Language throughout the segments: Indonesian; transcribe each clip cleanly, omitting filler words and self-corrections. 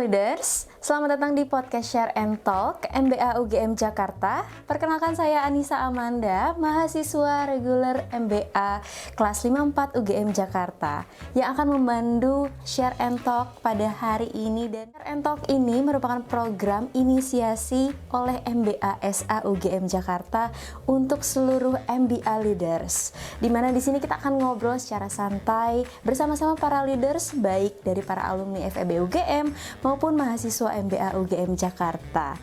Leaders, selamat datang di podcast Share and Talk MBA UGM Jakarta. Perkenalkan saya Anissa Amanda, mahasiswa reguler MBA kelas 54 UGM Jakarta yang akan memandu Share and Talk pada hari ini. Dan Share and Talk ini merupakan program inisiasi oleh MBA SA UGM Jakarta untuk seluruh MBA Leaders, di mana di sini kita akan ngobrol secara santai bersama-sama para leaders, baik dari para alumni FEB UGM maupun mahasiswa MBA UGM Jakarta.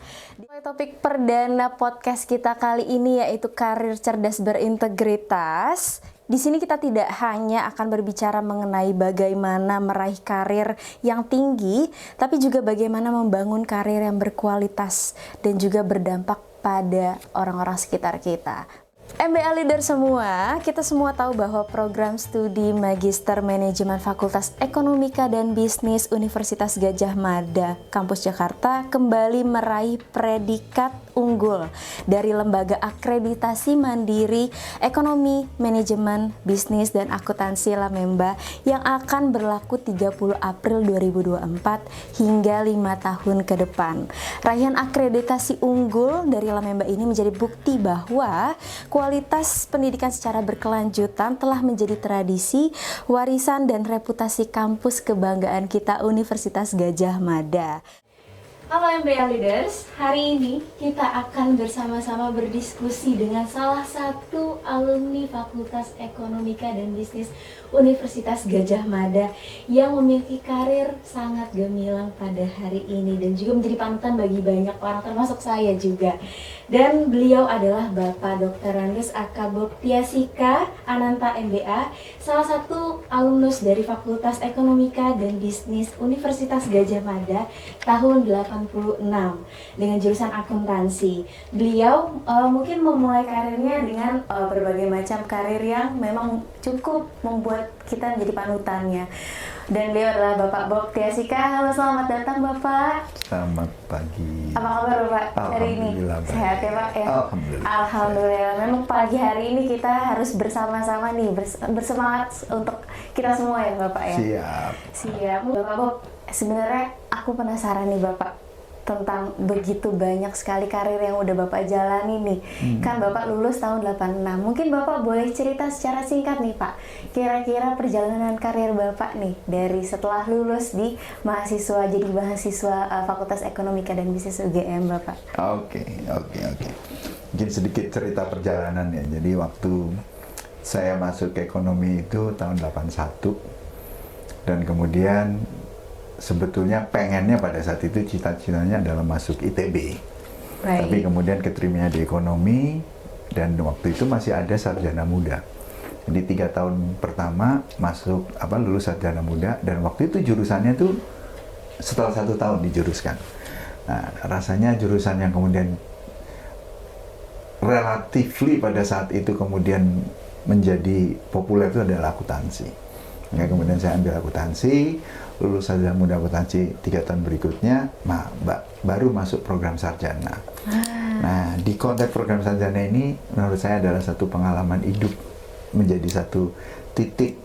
Topik perdana podcast kita kali ini yaitu karir cerdas berintegritas. Di sini kita tidak hanya akan berbicara mengenai bagaimana meraih karir yang tinggi, tapi juga bagaimana membangun karir yang berkualitas dan juga berdampak pada orang-orang sekitar kita. MBA Leader semua, kita semua tahu bahwa program studi Magister Manajemen Fakultas Ekonomika dan Bisnis Universitas Gadjah Mada, Kampus Jakarta kembali meraih predikat unggul dari Lembaga Akreditasi Mandiri Ekonomi, Manajemen, Bisnis, dan Akuntansi Lamemba yang akan berlaku 30 April 2024 hingga 5 tahun ke depan. Raihan akreditasi unggul dari Lamemba ini menjadi bukti bahwa kualitas pendidikan secara berkelanjutan telah menjadi tradisi, warisan, dan reputasi kampus kebanggaan kita Universitas Gadjah Mada. Halo MBA Leaders, hari ini kita akan bersama-sama berdiskusi dengan salah satu alumni Fakultas Ekonomika dan Bisnis Universitas Gadjah Mada yang memiliki karir sangat gemilang pada hari ini dan juga menjadi panutan bagi banyak orang, termasuk saya juga. Dan beliau adalah Bapak Dr. Randes Aka Boktiasika Ananta MBA, salah satu alumnus dari Fakultas Ekonomika dan Bisnis Universitas Gadjah Mada tahun 86 dengan jurusan akuntansi. Beliau mungkin memulai karirnya dengan berbagai macam karir yang memang cukup membuat kita menjadi panutannya. Dan beliau adalah Bapak Boktiasika. Halo, selamat datang Bapak. Selamat pagi. Apa kabar Bapak hari ini? Sehat ya Pak? Ya? Alhamdulillah. Memang pagi hari ini kita harus bersama-sama nih, bersemangat untuk kita semua ya Bapak ya? Siap. Bapak Bob, sebenarnya aku penasaran nih Bapak tentang begitu banyak sekali karir yang udah Bapak jalani nih. Kan Bapak lulus tahun 86. Mungkin Bapak boleh cerita secara singkat nih Pak, kira-kira perjalanan karir Bapak nih dari setelah lulus di jadi mahasiswa Fakultas Ekonomika dan Bisnis UGM Bapak. Oke. Mungkin sedikit cerita perjalanan ya. Jadi waktu saya masuk ke ekonomi itu tahun 81 dan kemudian sebetulnya pengennya pada saat itu cita-citanya adalah masuk ITB. Right. Tapi kemudian keterimanya di ekonomi dan waktu itu masih ada sarjana muda. Jadi 3 tahun pertama lulus sarjana muda dan waktu itu jurusannya tuh setelah 1 tahun dijuruskan. Nah, rasanya jurusan yang kemudian relatifly pada saat itu kemudian menjadi populer itu adalah akuntansi. Ya, kemudian saya ambil akuntansi, lulus sarjana muda akuntansi 3 tahun berikutnya, baru masuk program sarjana. Nah, di konteks program sarjana ini menurut saya adalah satu pengalaman hidup, menjadi satu titik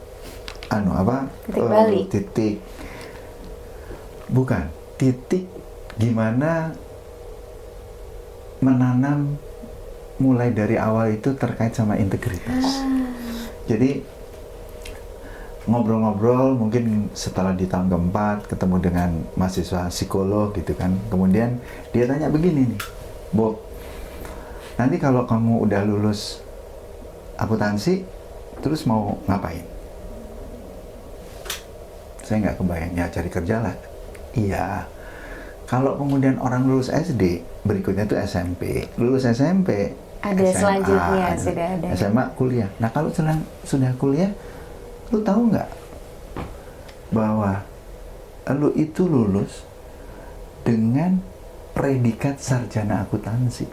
gimana menanam mulai dari awal itu terkait sama integritas. Jadi ngobrol-ngobrol mungkin setelah di tahun keempat ketemu dengan mahasiswa psikolog gitu kan, kemudian dia tanya begini nih, Bob, nanti kalau kamu udah lulus akuntansi terus mau ngapain? Saya nggak kebayang, ya cari kerja lah. Iya, kalau kemudian orang lulus SD berikutnya tuh SMP, lulus SMP ada SMA, selanjutnya sudah ada SMA, kuliah. Nah kalau sudah kuliah, lu tahu nggak bahwa lu itu lulus dengan predikat sarjana akuntansi,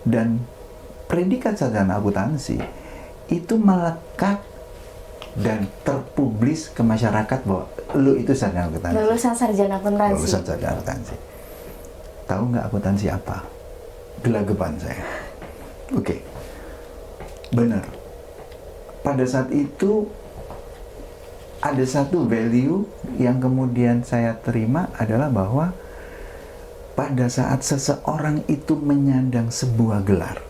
dan predikat sarjana akuntansi itu melekat dan terpublis ke masyarakat bahwa lu itu sarjana akuntansi. Lulusan sarjana akuntansi. Tahu nggak akuntansi apa? Gelagapan saya. Oke. Benar. Pada saat itu ada satu value yang kemudian saya terima adalah bahwa pada saat seseorang itu menyandang sebuah gelar,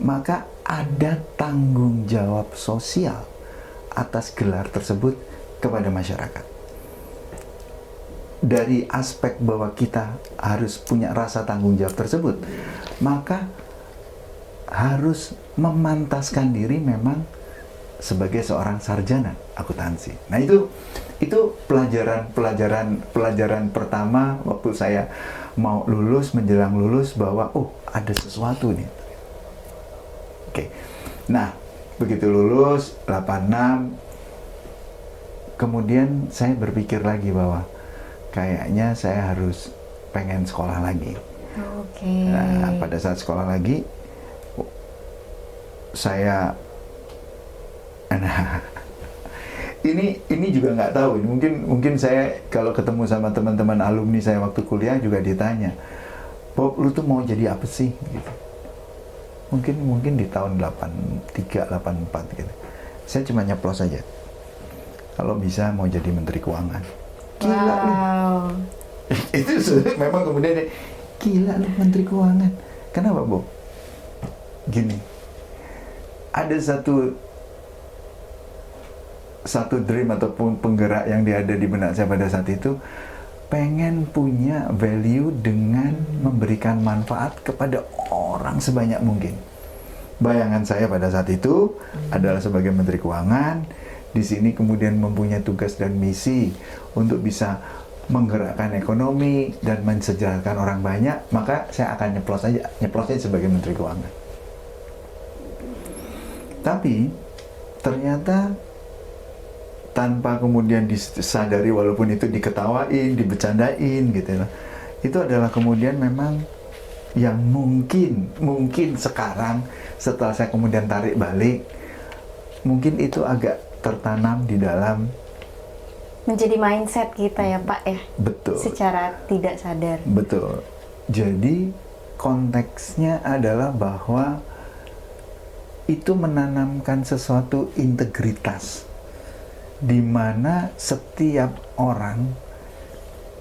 maka ada tanggung jawab sosial atas gelar tersebut kepada masyarakat. Dari aspek bahwa kita harus punya rasa tanggung jawab tersebut, maka harus memantaskan diri memang sebagai seorang sarjana akuntansi. Nah, itu pelajaran pertama waktu saya mau lulus, menjelang lulus, bahwa ada sesuatu nih. Oke. Nah, begitu lulus 86, kemudian saya berpikir lagi bahwa kayaknya saya harus pengen sekolah lagi. Oke. Nah, pada saat sekolah lagi, saya ini juga nggak tahu. Mungkin saya kalau ketemu sama teman-teman alumni saya waktu kuliah juga ditanya, Bob, lu tuh mau jadi apa sih? Gitu. Mungkin di tahun 83, 84 gitu. Saya cuma nyeplos aja. Kalau bisa mau jadi Menteri Keuangan. Gila lu. Itu memang kemudian gila lu Menteri Keuangan. Kenapa, Bob? Gini. Ada satu dream ataupun penggerak yang ada di benak saya pada saat itu, pengen punya value dengan memberikan manfaat kepada orang sebanyak mungkin. Bayangan saya pada saat itu adalah sebagai Menteri Keuangan, di sini kemudian mempunyai tugas dan misi untuk bisa menggerakkan ekonomi dan mensejahterakan orang banyak, maka saya akan nyeplosnya sebagai Menteri Keuangan. Tapi ternyata tanpa kemudian disadari, walaupun itu diketawain, dibecandain gitu ya, itu adalah kemudian memang yang mungkin sekarang setelah saya kemudian tarik balik, mungkin itu agak tertanam di dalam menjadi mindset kita ya Pak ya. Betul. Secara tidak sadar. Betul. Jadi konteksnya adalah bahwa itu menanamkan sesuatu integritas, di mana setiap orang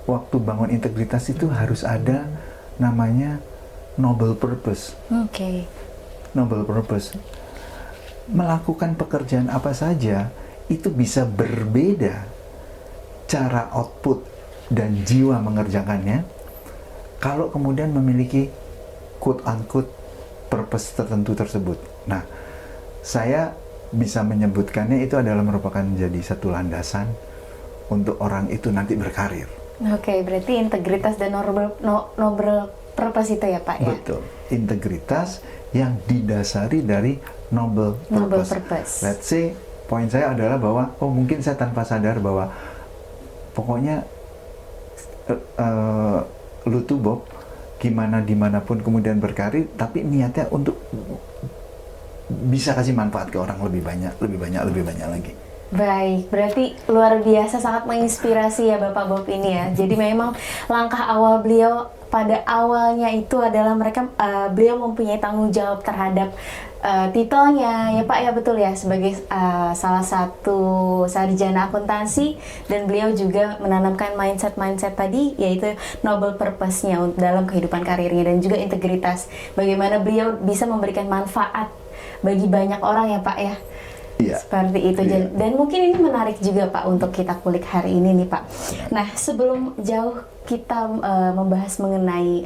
waktu bangun integritas itu harus ada namanya noble purpose. Oke. Noble purpose. Melakukan pekerjaan apa saja itu bisa berbeda cara output dan jiwa mengerjakannya kalau kemudian memiliki quote unquote purpose tertentu tersebut. Nah, saya bisa menyebutkannya itu adalah merupakan menjadi satu landasan untuk orang itu nanti berkarir. Oke, berarti integritas dan noble purpose itu ya Pak ya? Betul, integritas yang didasari dari noble purpose. Let's say, poin saya adalah bahwa, mungkin saya tanpa sadar bahwa pokoknya lu tuh Bob, dimanapun kemudian berkarir, tapi niatnya untuk bisa kasih manfaat ke orang lebih banyak lagi. Baik, berarti luar biasa, sangat menginspirasi ya Bapak Bob ini ya. Jadi memang langkah awal beliau pada awalnya itu adalah beliau mempunyai tanggung jawab terhadap titelnya ya Pak ya, betul ya, sebagai salah satu sarjana akuntansi, dan beliau juga menanamkan mindset tadi, yaitu noble purpose-nya dalam kehidupan karirnya, dan juga integritas, bagaimana beliau bisa memberikan manfaat bagi banyak orang ya Pak ya. Iya. Seperti itu. Iya. Dan mungkin ini menarik juga Pak untuk kita kulik hari ini nih Pak. Nah, sebelum jauh kita membahas mengenai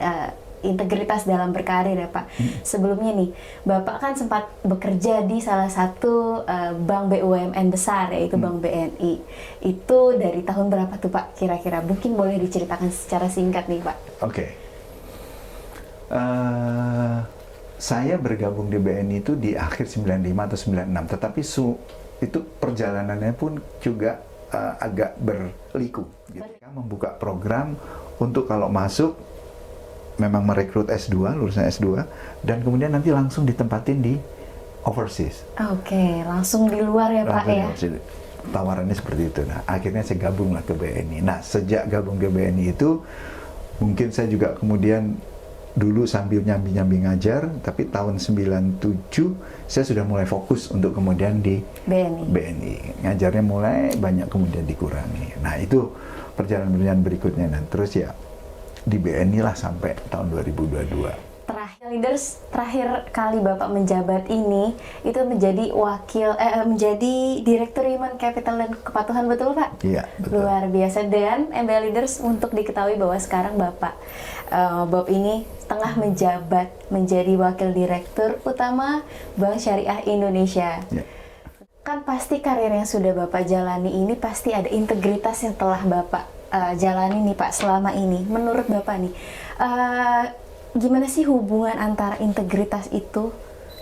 integritas dalam berkarir ya Pak. Sebelumnya nih, Bapak kan sempat bekerja di salah satu bank BUMN besar, yaitu Bank BNI. Itu dari tahun berapa tuh Pak kira-kira? Mungkin boleh diceritakan secara singkat nih Pak. Oke. Saya bergabung di BNI itu di akhir 95 atau 96, tetapi itu perjalanannya pun juga agak berliku. Gitu. Membuka program untuk kalau masuk memang merekrut S2, lulusan S2, dan kemudian nanti langsung ditempatin di overseas. Oke, langsung di luar ya Pak ya? Tawarannya seperti itu. Nah, akhirnya saya gabunglah ke BNI. Nah, sejak gabung ke BNI itu, mungkin saya juga kemudian dulu sambil nyambi-nyambi ngajar, tapi tahun 97 saya sudah mulai fokus untuk kemudian di BNI. Ngajarnya mulai banyak kemudian dikurangi. Nah itu perjalanan berikutnya. Nah terus ya di BNI lah sampai tahun 2022. Terakhir kali Bapak menjabat ini itu menjadi menjadi Direktur Human Capital dan Kepatuhan, betul Pak? Iya, betul. Luar biasa. Dan MBA Leaders, untuk diketahui bahwa sekarang Bob ini tengah menjabat menjadi Wakil Direktur Utama Bank Syariah Indonesia. Ya. Kan pasti karir yang sudah Bapak jalani ini pasti ada integritas yang telah Bapak jalani nih Pak selama ini. Menurut Bapak nih, gimana sih hubungan antara integritas itu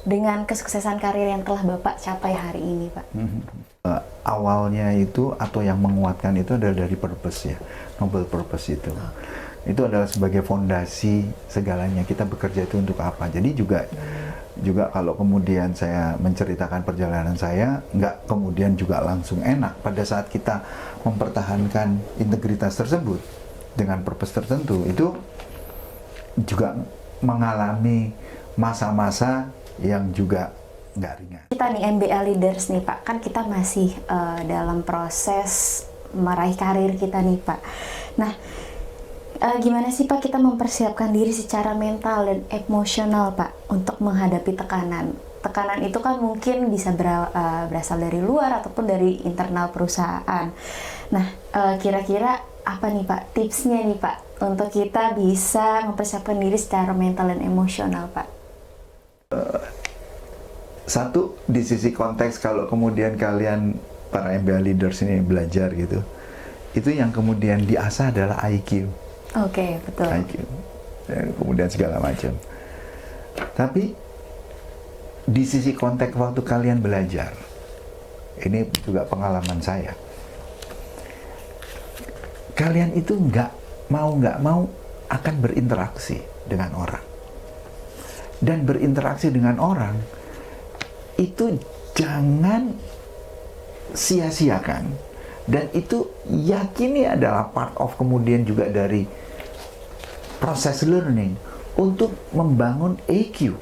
dengan kesuksesan karir yang telah Bapak capai hari ini, Pak? Awalnya itu atau yang menguatkan itu adalah dari purpose ya, noble purpose itu. Itu adalah sebagai fondasi segalanya. Kita bekerja itu untuk apa? Jadi juga kalau kemudian saya menceritakan perjalanan saya, nggak kemudian juga langsung enak. Pada saat kita mempertahankan integritas tersebut dengan purpose tertentu, itu juga mengalami masa-masa yang juga nggak ringan. Kita nih MBA Leaders nih Pak, kan kita masih dalam proses meraih karir kita nih Pak. Nah, gimana sih Pak kita mempersiapkan diri secara mental dan emosional Pak untuk menghadapi tekanan? Tekanan itu kan mungkin bisa berasal dari luar ataupun dari internal perusahaan. Nah, kira-kira apa nih Pak tipsnya nih Pak untuk kita bisa mempersiapkan diri secara mental dan emosional Pak? Satu, di sisi konteks kalau kemudian kalian para MBA leaders ini belajar gitu, itu yang kemudian diasah adalah IQ. Oke, betul. IQ, dan kemudian segala macam. Tapi di sisi konteks waktu kalian belajar, ini juga pengalaman saya. Kalian itu nggak mau akan berinteraksi dengan orang. Dan berinteraksi dengan orang itu jangan sia-siakan. Dan itu yakini adalah part of kemudian juga dari proses learning untuk membangun EQ.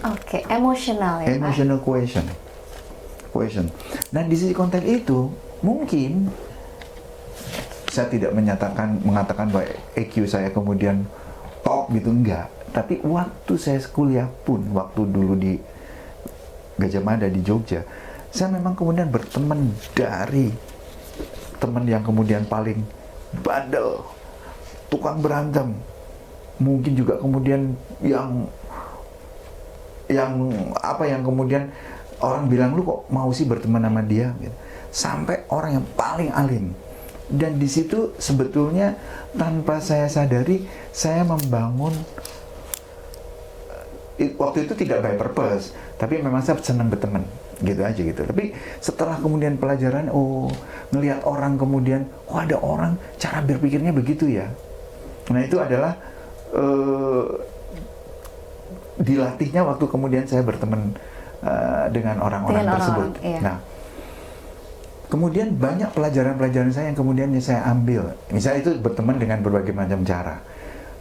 Oke, emosional ya Emotional quotient. Nah di sisi konteks itu mungkin saya tidak mengatakan bahwa EQ saya kemudian top gitu, enggak. Tapi waktu saya kuliah pun, waktu dulu di Gajah Mada di Jogja, saya memang kemudian berteman dari teman yang kemudian paling bandel, tukang berantem, mungkin juga kemudian yang kemudian orang bilang lu kok mau sih berteman sama dia, gitu. Sampai orang yang paling alim. Dan di situ sebetulnya tanpa saya sadari saya membangun, waktu itu tidak by purpose, tapi memang saya senang berteman gitu aja gitu. Tapi setelah kemudian pelajaran, ngelihat orang kemudian, ada orang cara berpikirnya begitu ya. Nah itu adalah dilatihnya waktu kemudian saya berteman dengan orang-orang tersebut. Iya. Nah kemudian banyak pelajaran-pelajaran saya yang kemudian saya ambil. Misalnya itu berteman dengan berbagai macam cara.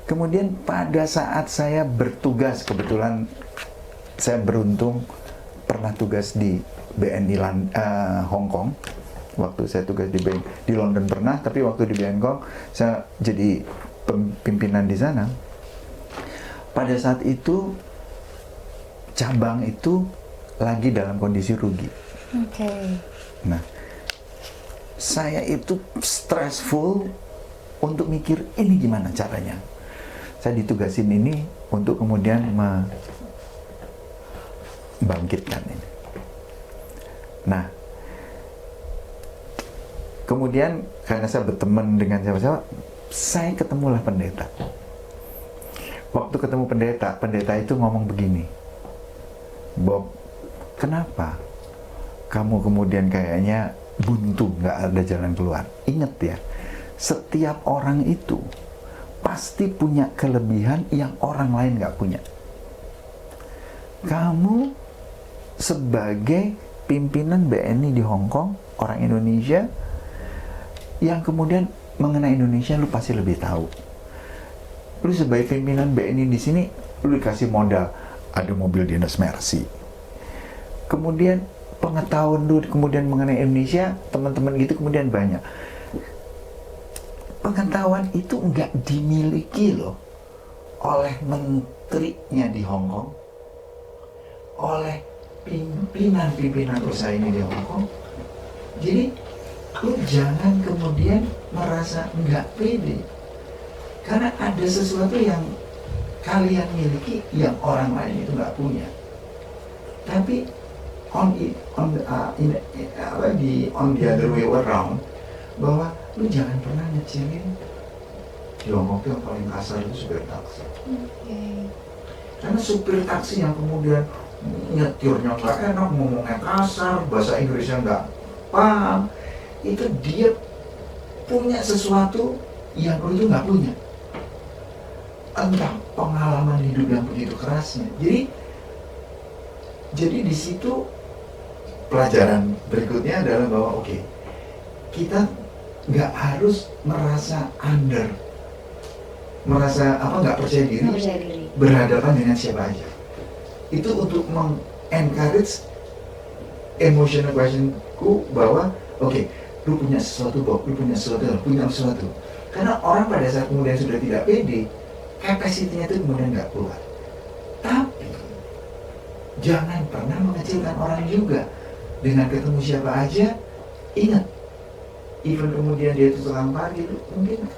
Kemudian pada saat saya bertugas, kebetulan saya beruntung pernah tugas di BNI Hong Kong. Waktu saya tugas di London pernah, tapi waktu di BNI Hong Kong saya jadi pimpinan di sana. Pada saat itu cabang itu lagi dalam kondisi rugi. Oke. Nah, saya itu stressful untuk mikir ini gimana caranya. Saya ditugasin ini untuk kemudian membangkitkan ini. Nah, kemudian karena saya berteman dengan siapa-siapa, saya ketemulah pendeta. Waktu ketemu pendeta itu ngomong begini, Bob, kenapa kamu kemudian kayaknya buntu, nggak ada jalan keluar? Ingat ya, setiap orang itu pasti punya kelebihan yang orang lain nggak punya. Kamu sebagai pimpinan BNI di Hong Kong, orang Indonesia, yang kemudian mengenai Indonesia lu pasti lebih tahu. lu sebagai pimpinan BNI di sini, lu dikasih modal, ada mobil dinas Mercy. Kemudian pengetahuan lu kemudian mengenai Indonesia, teman-teman gitu kemudian banyak. Pengetahuan itu nggak dimiliki loh oleh menterinya di Hong Kong, oleh pimpinan perusahaan ini di Hong Kong. Jadi lu jangan kemudian merasa nggak pede, karena ada sesuatu yang kalian miliki yang orang lain itu nggak punya. Tapi on the other way around, bahwa lu jangan pernah ngecilin di Hong Kong yang paling kasar itu supir taksi. Karena supir taksi yang kemudian nyetirnya nggak enak, ngomongnya kasar, bahasa Inggrisnya nggak paham, itu dia punya sesuatu yang lu itu nggak punya. Entah pengalaman hidup yang begitu kerasnya. Jadi di situ pelajaran berikutnya adalah bahwa oke, kita nggak harus merasa nggak percaya diri berhadapan dengan siapa aja. Itu untuk encourage emotional questionku bahwa oke, lu punya sesuatu, Bob, lu punya sesuatu. Karena orang pada saat kemudian sudah tidak pede, kapasitinya itu kemudian nggak keluar. Tapi jangan pernah mengecilkan orang juga. Dengan ketemu siapa aja, ingat, even kemudian dia itu tukang parkir, mungkin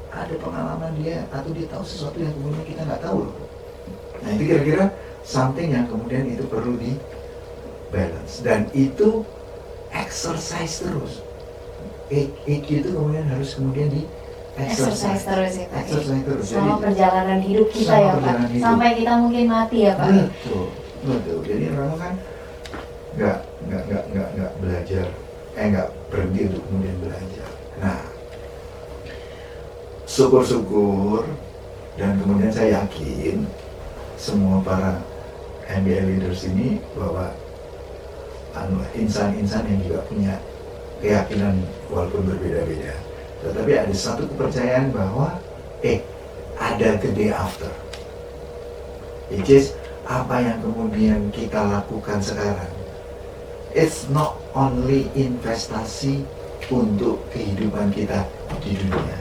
ada pengalaman dia atau dia tahu sesuatu yang kemudian kita nggak tahu loh. Nah itu kira-kira something yang kemudian itu perlu di balance, dan itu exercise terus. EQ itu kemudian harus kemudian di exercise terus ya Pak. Exercise terus. Sama Jadi, perjalanan hidup kita ya Pak. Sampai kita mungkin mati ya Pak. Betul. Jadi orang kan nggak belajar, nggak berhenti untuk kemudian belajar. Nah, syukur-syukur, dan kemudian saya yakin semua para MBA leaders ini bahwa insan-insan yang juga punya keyakinan walaupun berbeda-beda, tetapi ada satu kepercayaan bahwa ada the day after, which is apa yang kemudian kita lakukan sekarang. It's not only investasi untuk kehidupan kita di dunia.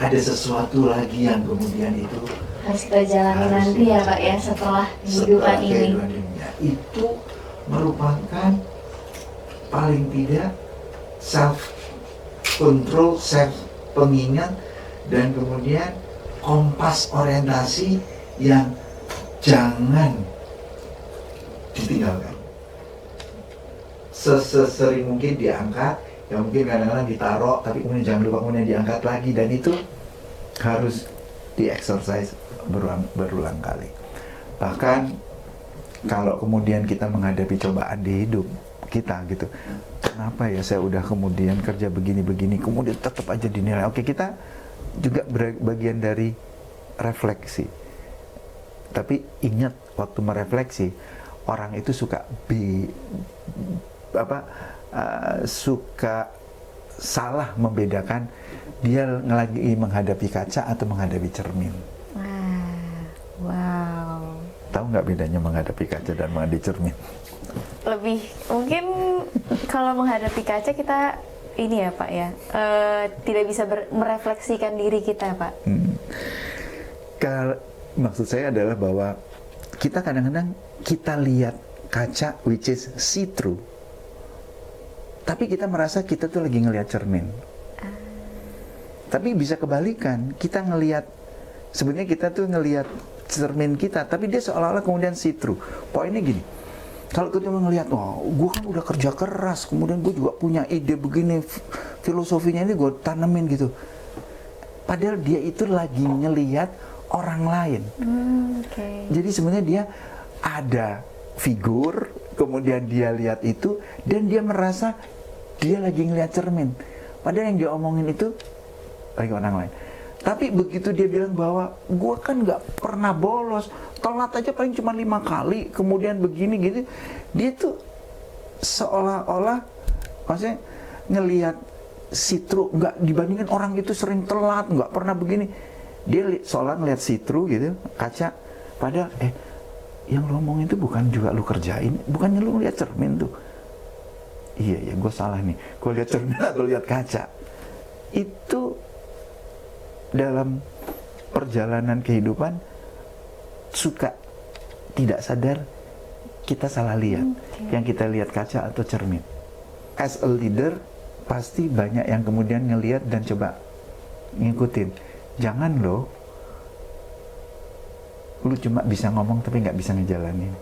Ada sesuatu lagi yang kemudian itu harus kita jalani nanti ya Pak ya, setelah kehidupan ini. Itu merupakan paling tidak self control, self pengingat, dan kemudian kompas orientasi yang jangan ditinggalkan. Sesering mungkin diangkat, yang mungkin kadang-kadang ditaruh, tapi kemudian jangan lupa kemudian diangkat lagi, dan itu harus di-exercise berulang kali. Bahkan kalau kemudian kita menghadapi cobaan di hidup kita gitu, kenapa ya saya udah kemudian kerja begini-begini, kemudian tetap aja dinilai. Oke, kita juga bagian dari refleksi. Tapi ingat, waktu merefleksi, orang itu suka suka salah membedakan dia lagi menghadapi kaca atau menghadapi cermin. Wow. Tahu nggak bedanya menghadapi kaca dan menghadapi cermin? Lebih mungkin kalau menghadapi kaca kita ini ya Pak ya, tidak bisa merefleksikan diri kita Pak. Maksud saya adalah bahwa kita kadang-kadang kita lihat kaca which is see through, tapi kita merasa kita tuh lagi ngelihat cermin. Tapi bisa kebalikan, kita ngelihat, sebenarnya kita tuh ngelihat cermin kita, tapi dia seolah-olah kemudian see through. Poinnya gini, kalau kita cuma ngelihat, gue kan udah kerja keras, kemudian gue juga punya ide begini, filosofinya ini gue tanemin gitu. Padahal dia itu lagi ngelihat orang lain. Jadi sebenarnya dia ada figur, kemudian dia lihat itu, dan dia merasa dia lagi ngelihat cermin. Padahal yang dia omongin itu lagi orang lain. Tapi begitu dia bilang bahwa gue kan nggak pernah bolos, telat aja paling cuma 5 kali, kemudian begini gitu, dia tuh seolah-olah maksudnya ngelihat sitru, nggak dibandingkan orang itu sering telat, nggak pernah begini. Dia seolah ngeliat see-through gitu, kaca. Padahal, yang lo omongin itu bukan juga lo kerjain, bukannya lo ngeliat cermin tuh. Iya, gue salah nih. Gue lihat cermin atau lihat kaca. Itu dalam perjalanan kehidupan suka tidak sadar kita salah lihat. Yang kita lihat kaca atau cermin. As a leader, pasti banyak yang kemudian ngelihat dan coba ngikutin. Jangan lu cuma bisa ngomong tapi nggak bisa ngejalanin.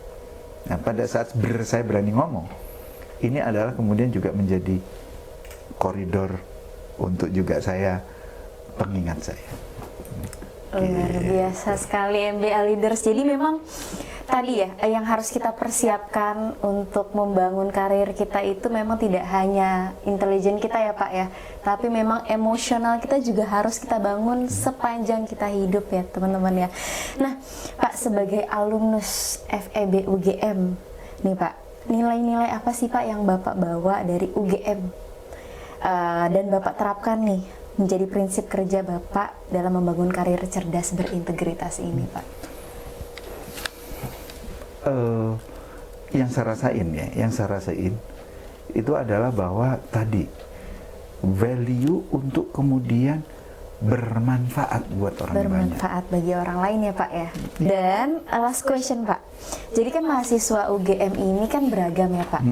Nah, pada saat saya berani ngomong, ini adalah kemudian juga menjadi koridor untuk juga saya, pengingat saya. Luar biasa sekali MBA Leaders. Jadi memang tadi ya yang harus kita persiapkan untuk membangun karir kita itu memang tidak hanya intelijen kita ya Pak ya, tapi memang emosional kita juga harus kita bangun sepanjang kita hidup ya teman-teman ya. Nah Pak, sebagai alumnus FEB UGM nih Pak, nilai-nilai apa sih Pak yang Bapak bawa dari UGM dan Bapak terapkan nih menjadi prinsip kerja Bapak dalam membangun karir cerdas berintegritas ini Pak? Yang saya rasain itu adalah bahwa tadi value untuk kemudian bermanfaat buat orang banyak. Bermanfaat bagi orang lain ya Pak ya. Dan last question Pak. Jadi kan mahasiswa UGM ini kan beragam ya Pak.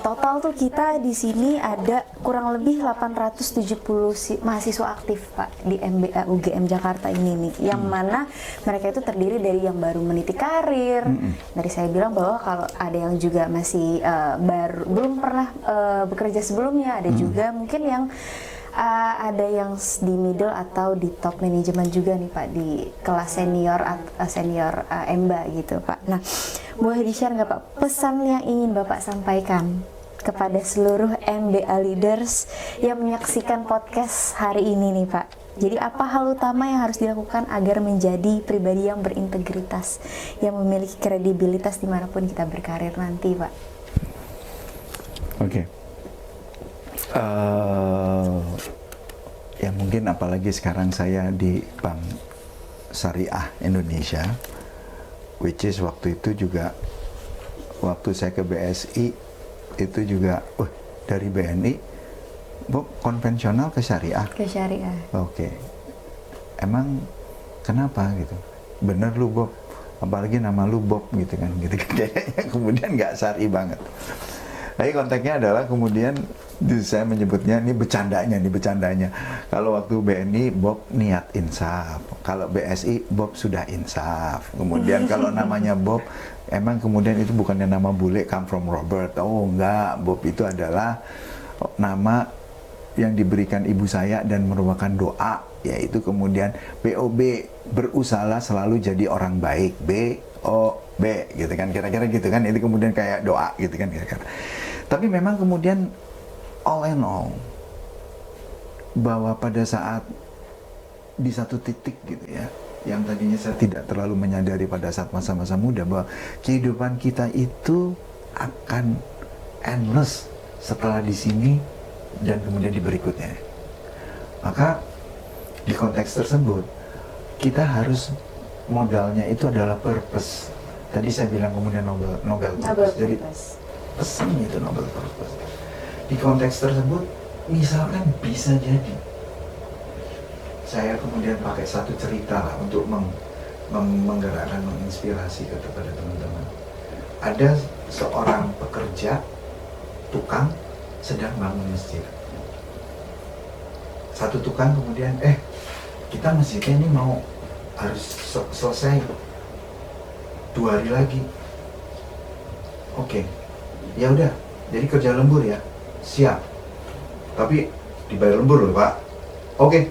Total tuh kita di sini ada kurang lebih 870 mahasiswa aktif Pak di MBA UGM Jakarta ini nih, yang mana mereka itu terdiri dari yang baru meniti karir. Dari saya bilang bahwa kalau ada yang juga masih belum pernah bekerja sebelumnya, ada juga mungkin yang ada yang di middle atau di top manajemen juga nih Pak, di kelas senior MBA gitu Pak. Nah, boleh di-share nggak Pak pesan yang ingin Bapak sampaikan kepada seluruh MBA leaders yang menyaksikan podcast hari ini nih Pak? Jadi apa hal utama yang harus dilakukan agar menjadi pribadi yang berintegritas, yang memiliki kredibilitas dimanapun kita berkarir nanti Pak? Oke. Ya mungkin apalagi sekarang saya di Bank Syariah Indonesia, which is waktu itu juga waktu saya ke BSI itu juga dari BNI Bob konvensional ke syariah. Ke syariah. Oke. Emang kenapa gitu? Bener lu Bob, apalagi nama lu Bob gitu kan, gitu kayaknya kemudian nggak syari banget. Tapi konteksnya adalah kemudian saya menyebutnya ini bercandanya. Kalau waktu BNI Bob niat insaf, kalau BSI Bob sudah insaf. Kemudian kalau namanya Bob, emang kemudian itu bukannya nama bule come from Robert. Oh enggak, Bob itu adalah nama yang diberikan ibu saya dan merupakan doa, yaitu kemudian BOB, berusaha selalu jadi orang baik, BOB gitu kan, kira-kira gitu kan, itu kemudian kayak doa gitu kan kira-kira. Tapi memang kemudian all in all, bahwa pada saat di satu titik gitu ya, yang tadinya saya tidak terlalu menyadari pada saat masa-masa muda, bahwa kehidupan kita itu akan endless setelah di sini dan kemudian di berikutnya. Maka di konteks tersebut kita harus, modalnya itu adalah purpose. Tadi saya bilang kemudian Nobel purpose. Jadi pesan itu Nobel purpose. Di konteks tersebut, misalkan bisa jadi saya kemudian pakai satu cerita lah untuk menggerakkan, menginspirasi kepada teman-teman. Ada seorang pekerja tukang sedang bangun masjid. Satu tukang kemudian, kita masjidnya ini harus selesai 2 hari lagi. Oke, ya udah, jadi kerja lembur ya, siap. Tapi dibayar lembur loh Pak. Oke,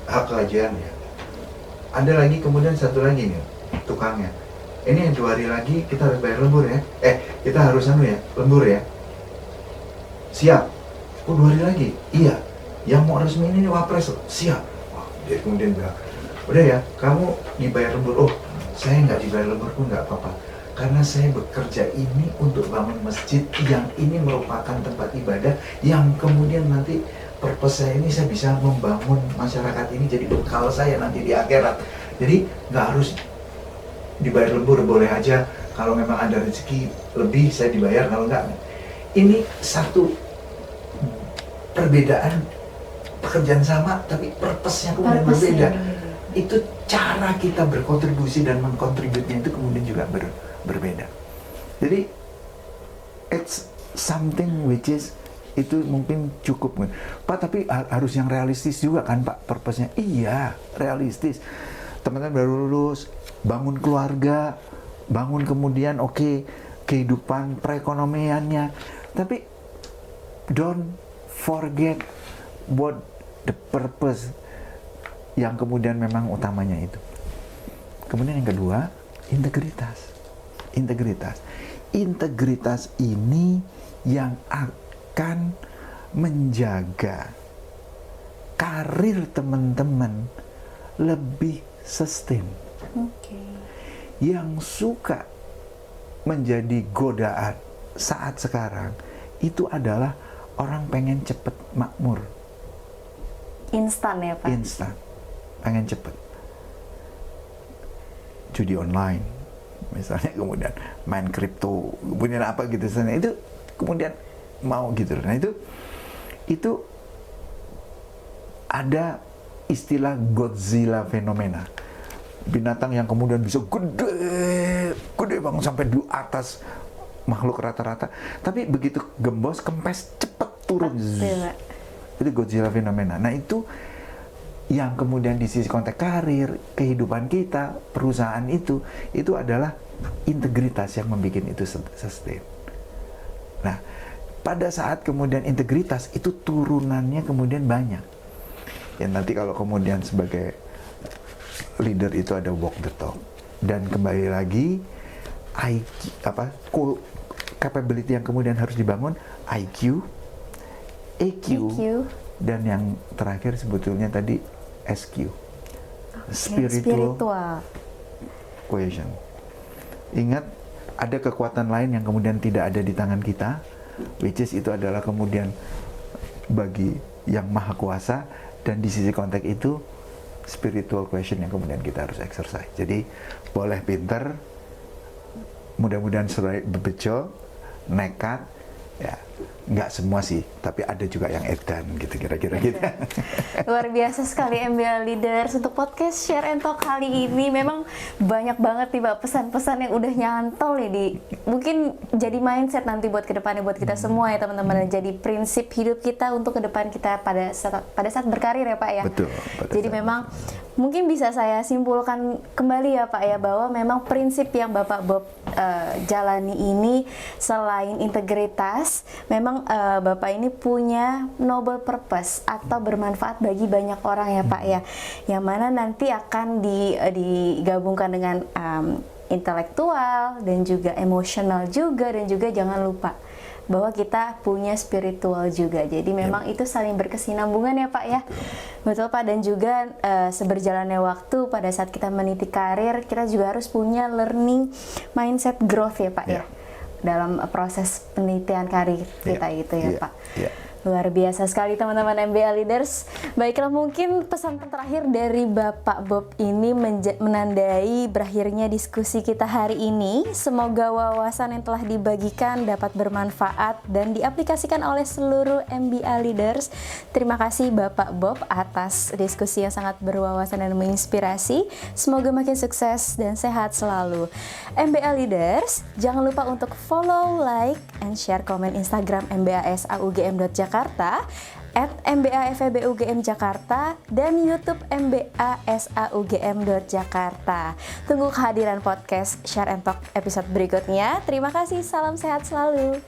hak kajian ya. Ada lagi kemudian satu lagi nih tukangnya. Ini yang 2 hari lagi kita harus bayar lembur ya. Kita harus lembur ya. Siap. 2 hari lagi. Iya. Yang mau resmi ini wapres loh. Siap. Wah, dia kemudian bilang, udah ya, kamu dibayar lembur. Oh, saya nggak dibayar lembur pun nggak apa-apa. Karena saya bekerja ini untuk bangun masjid yang ini merupakan tempat ibadah yang kemudian nanti purpose saya ini saya bisa membangun masyarakat ini jadi bekal saya nanti di akhirat. Jadi nggak harus dibayar lembur, boleh aja kalau memang ada rezeki lebih saya dibayar, kalau enggak. Ini satu perbedaan pekerjaan sama tapi purpose-nya kemudian berbeda. Itu cara kita berkontribusi dan mengkontributnya itu kemudian juga berbeda. Jadi it's something which is itu mungkin cukup, Pak, tapi harus yang realistis juga kan Pak purpose-nya. Iya, realistis. Teman-teman baru lulus, bangun keluarga, bangun kemudian kehidupan perekonomiannya. Tapi don't forget what the purpose yang kemudian memang utamanya itu. Kemudian yang kedua, integritas. Integritas ini yang akan menjaga karir teman-teman lebih sustain. Yang suka menjadi godaan saat sekarang itu adalah orang pengen cepet makmur. Instan ya Pak? Instan, pengen cepet. Judi online, misalnya, kemudian main kripto, kemudian apa gitu, itu kemudian mau gitu. Nah itu ada istilah Godzilla fenomena. Binatang yang kemudian bisa gede banget sampai di atas makhluk rata-rata, tapi begitu gembos kempes cepet turun. Itu Godzilla fenomena. Nah itu yang kemudian di sisi konteks karir, kehidupan kita, perusahaan itu adalah integritas yang membuat itu sustain. Nah pada saat kemudian integritas itu turunannya kemudian banyak. Ya nanti kalau kemudian sebagai leader itu ada walk the talk, dan kembali lagi capability yang kemudian harus dibangun, IQ, EQ, dan yang terakhir sebetulnya tadi SQ, spiritual cohesion. Ingat, ada kekuatan lain yang kemudian tidak ada di tangan kita, which is itu adalah kemudian bagi yang maha kuasa, dan di sisi konteks itu spiritual question yang kemudian kita harus exercise. Jadi boleh pinter, mudah-mudahan bebejo, nekat, ya nggak semua sih, tapi ada juga yang edan gitu, kira-kira gitu. Luar biasa sekali MBA Leaders untuk podcast Share and Talk kali ini. Memang banyak banget nih Pak pesan-pesan yang udah nyantol ya mungkin jadi mindset nanti buat kedepannya buat kita semua ya teman-teman. Jadi prinsip hidup kita untuk kedepan kita pada saat berkarir ya Pak ya. Betul. Jadi memang mungkin bisa saya simpulkan kembali ya Pak ya, bahwa memang prinsip yang Bapak Bob jalani ini selain integritas, memang Bapak ini punya noble purpose atau bermanfaat bagi banyak orang ya Pak ya, yang mana nanti akan digabungkan dengan intelektual dan juga emosional juga, dan juga jangan lupa bahwa kita punya spiritual juga. Jadi memang itu saling berkesinambungan ya Pak ya. Betul Pak. Dan juga seberjalannya waktu pada saat kita meniti karir, kita juga harus punya learning mindset growth ya Pak ya, dalam proses penelitian karir kita gitu ya Pak. Luar biasa sekali teman-teman MBA Leaders. Baiklah, mungkin pesan terakhir dari Bapak Bob ini menandai berakhirnya diskusi kita hari ini. Semoga wawasan yang telah dibagikan dapat bermanfaat dan diaplikasikan oleh seluruh MBA Leaders. Terima kasih Bapak Bob atas diskusi yang sangat berwawasan dan menginspirasi. Semoga makin sukses dan sehat selalu. MBA Leaders, jangan lupa untuk follow, like, and share komen Instagram mbasaugm.jakarta, @mbafebugm Jakarta, dan YouTube mbasaugm.jakarta. Tunggu kehadiran podcast Share and Talk episode berikutnya. Terima kasih, salam sehat selalu.